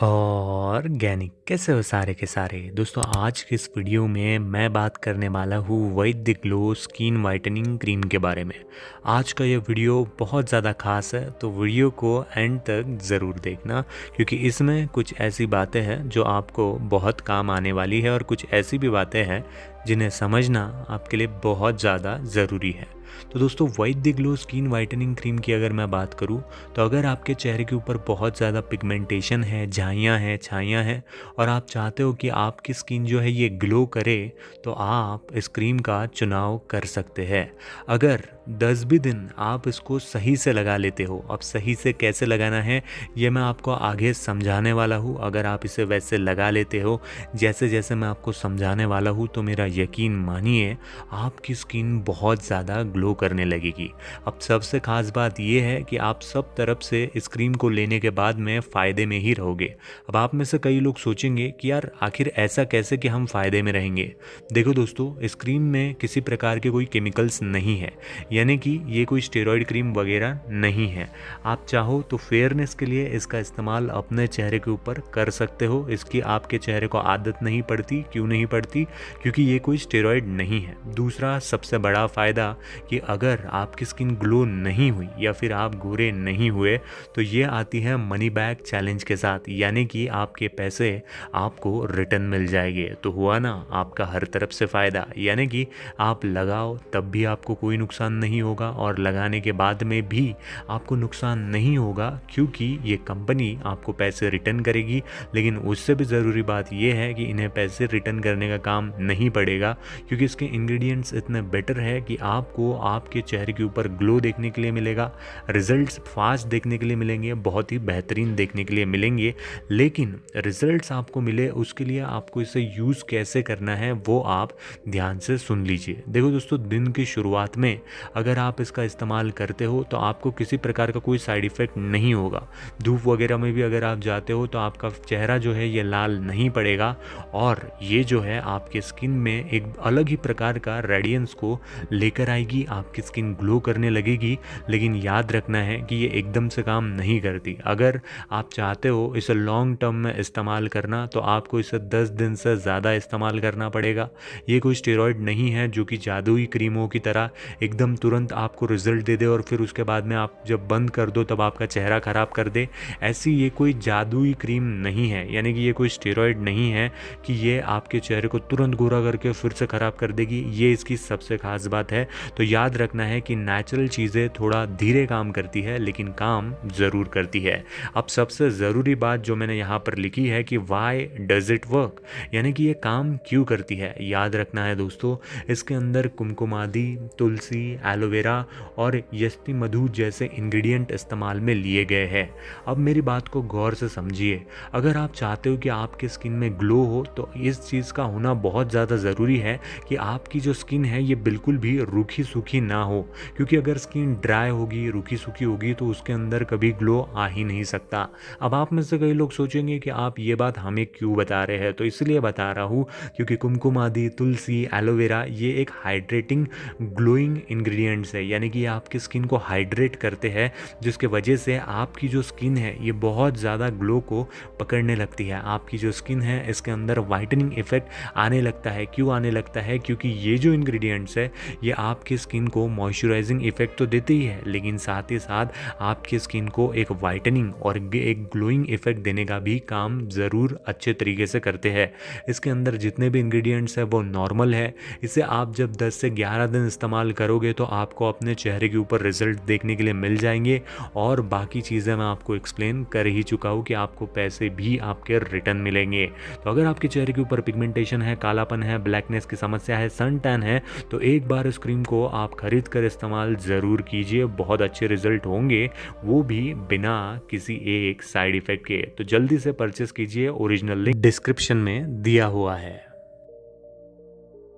Organic कैसे हो सारे के सारे दोस्तों। आज के इस वीडियो में मैं बात करने वाला हूँ वैद्य ग्लो स्किन वाइटनिंग क्रीम के बारे में। आज का ये वीडियो बहुत ज़्यादा खास है, तो वीडियो को एंड तक ज़रूर देखना, क्योंकि इसमें कुछ ऐसी बातें हैं जो आपको बहुत काम आने वाली है और कुछ ऐसी भी बातें हैं जिन्हें समझना आपके लिए बहुत ज़्यादा ज़रूरी है। तो दोस्तों, वैद्य ग्लो स्किन वाइटनिंग क्रीम की अगर मैं बात करूं, तो अगर आपके चेहरे के ऊपर बहुत ज़्यादा पिगमेंटेशन है, झाइयाँ हैं, छाइयाँ हैं और आप चाहते हो कि आपकी स्किन जो है ये ग्लो करे, तो आप इस क्रीम का चुनाव कर सकते हैं। अगर 10 भी दिन आप इसको सही से लगा लेते हो, अब सही से कैसे लगाना है ये मैं आपको आगे समझाने वाला हूँ। अगर आप इसे वैसे लगा लेते हो जैसे जैसे मैं आपको समझाने वाला हूँ, तो मेरा यकीन मानिए आपकी स्किन बहुत ज़्यादा ग्लो करने लगेगी। अब सबसे ख़ास बात यह है कि आप सब तरफ से इस क्रीम को लेने के बाद में फ़ायदे में ही रहोगे। अब आप में से कई लोग सोचेंगे कि यार आखिर ऐसा कैसे कि हम फ़ायदे में रहेंगे। देखो दोस्तों, इस क्रीम में किसी प्रकार के कोई केमिकल्स नहीं है, यानी कि ये कोई स्टेरॉयड क्रीम वगैरह नहीं है। आप चाहो तो फेयरनेस के लिए इसका इस्तेमाल अपने चेहरे के ऊपर कर सकते हो। इसकी आपके चेहरे को आदत नहीं पड़ती। क्यों नहीं पड़ती? क्योंकि ये कोई स्टेरॉयड नहीं है। दूसरा सबसे बड़ा फ़ायदा कि अगर आपकी स्किन ग्लो नहीं हुई या फिर आप गोरे नहीं हुए, तो ये आती है मनी बैक चैलेंज के साथ, यानी कि आपके पैसे आपको रिटर्न मिल जाएंगे। तो हुआ ना आपका हर तरफ से फ़ायदा, यानी कि आप लगाओ तब भी आपको कोई नुकसान नहीं होगा और लगाने के बाद में भी आपको नुकसान नहीं होगा, क्योंकि ये कंपनी आपको पैसे रिटर्न करेगी। लेकिन उससे भी ज़रूरी बात यह है कि इन्हें पैसे रिटर्न करने का काम नहीं पड़ेगा, क्योंकि इसके इंग्रेडिएंट्स इतने बेटर है कि आपको आपके चेहरे के ऊपर ग्लो देखने के लिए मिलेगा, रिजल्ट्स फास्ट देखने के लिए मिलेंगे, बहुत ही बेहतरीन देखने के लिए मिलेंगे। लेकिन रिजल्ट्स आपको मिले उसके लिए आपको इसे यूज़ कैसे करना है वो आप ध्यान से सुन लीजिए। देखो दोस्तों, दिन की शुरुआत में अगर आप इसका इस्तेमाल करते हो तो आपको किसी प्रकार का कोई साइड इफ़ेक्ट नहीं होगा। धूप वगैरह में भी अगर आप जाते हो तो आपका चेहरा जो है ये लाल नहीं पड़ेगा, और ये जो है आपके स्किन में एक अलग ही प्रकार का रेडियंस को लेकर आएगी। आपकी स्किन ग्लो करने लगेगी। लेकिन याद रखना है कि ये एकदम से काम नहीं करती। अगर आप चाहते हो इसे लॉन्ग टर्म में इस्तेमाल करना, तो आपको इसे 10 दिन से ज़्यादा इस्तेमाल करना पड़ेगा। ये कोई स्टेरॉयड नहीं है जो कि जादुई क्रीमों की तरह एकदम तुरंत आपको रिजल्ट दे दे और फिर उसके बाद में आप जब बंद कर दो तब आपका चेहरा ख़राब कर दे। ऐसी ये कोई जादुई क्रीम नहीं है, यानी कि ये कोई स्टेरॉयड नहीं है कि ये आपके चेहरे को तुरंत गोरा करके फिर से ख़राब कर देगी। ये इसकी सबसे ख़ास बात है। तो याद रखना है कि नेचुरल चीज़ें थोड़ा धीरे काम करती है, लेकिन काम ज़रूर करती है। अब सबसे ज़रूरी बात जो मैंने यहाँ पर लिखी है कि वाई डज इट वर्क, यानी कि ये काम क्यों करती है। याद रखना है दोस्तों, इसके अंदर कुमकुमादी, तुलसी, एलोवेरा और यष्टि मधु जैसे इंग्रेडिएंट इस्तेमाल में लिए गए हैं। अब मेरी बात को गौर से समझिए। अगर आप चाहते हो कि आपके स्किन में ग्लो हो, तो इस चीज़ का होना बहुत ज़्यादा ज़रूरी है कि आपकी जो स्किन है ये बिल्कुल भी रूखी सूखी ना हो, क्योंकि अगर स्किन ड्राई होगी, रूखी सूखी होगी, तो उसके अंदर कभी ग्लो आ ही नहीं सकता। अब आप में से कई लोग सोचेंगे कि आप ये बात हमें क्यों बता रहे हैं, तो इसलिए बता रहा हूँ क्योंकि कुमकुम आदि, तुलसी, एलोवेरा ये एक हाइड्रेटिंग ग्लोइंग इंग्रेडिएंट्स है, यानी कि ये आपकी स्किन को हाइड्रेट करते हैं, जिसके वजह से आपकी जो स्किन है ये बहुत ज़्यादा ग्लो को पकड़ने लगती है। आपकी जो स्किन है इसके अंदर वाइटनिंग इफेक्ट आने लगता है। क्यों आने लगता है? क्योंकि ये जो इंग्रेडिएंट्स है ये आपकी स्किन को मॉइस्चराइजिंग इफेक्ट तो देते ही है, लेकिन साथ ही साथ आपकी स्किन को एक वाइटनिंग और एक ग्लोइंग इफेक्ट देने का भी काम ज़रूर अच्छे तरीके से करते हैं। इसके अंदर जितने भी इंग्रेडिएंट्स है वो नॉर्मल है। इसे आप जब 10 से 11 दिन इस्तेमाल करोगे तो आपको अपने चेहरे के ऊपर रिजल्ट देखने के लिए मिल जाएंगे, और बाकी चीज़ें मैं आपको एक्सप्लेन कर ही चुका हूँ कि आपको पैसे भी आपके रिटर्न मिलेंगे। तो अगर आपके चेहरे के ऊपर पिगमेंटेशन है, कालापन है, ब्लैकनेस की समस्या है, सन टैन है, तो एक बार इस क्रीम को आप खरीद कर इस्तेमाल ज़रूर कीजिए। बहुत अच्छे रिजल्ट होंगे, वो भी बिना किसी एक साइड इफेक्ट के। तो जल्दी से परचेस कीजिए। ओरिजिनल लिंक डिस्क्रिप्शन में दिया हुआ है।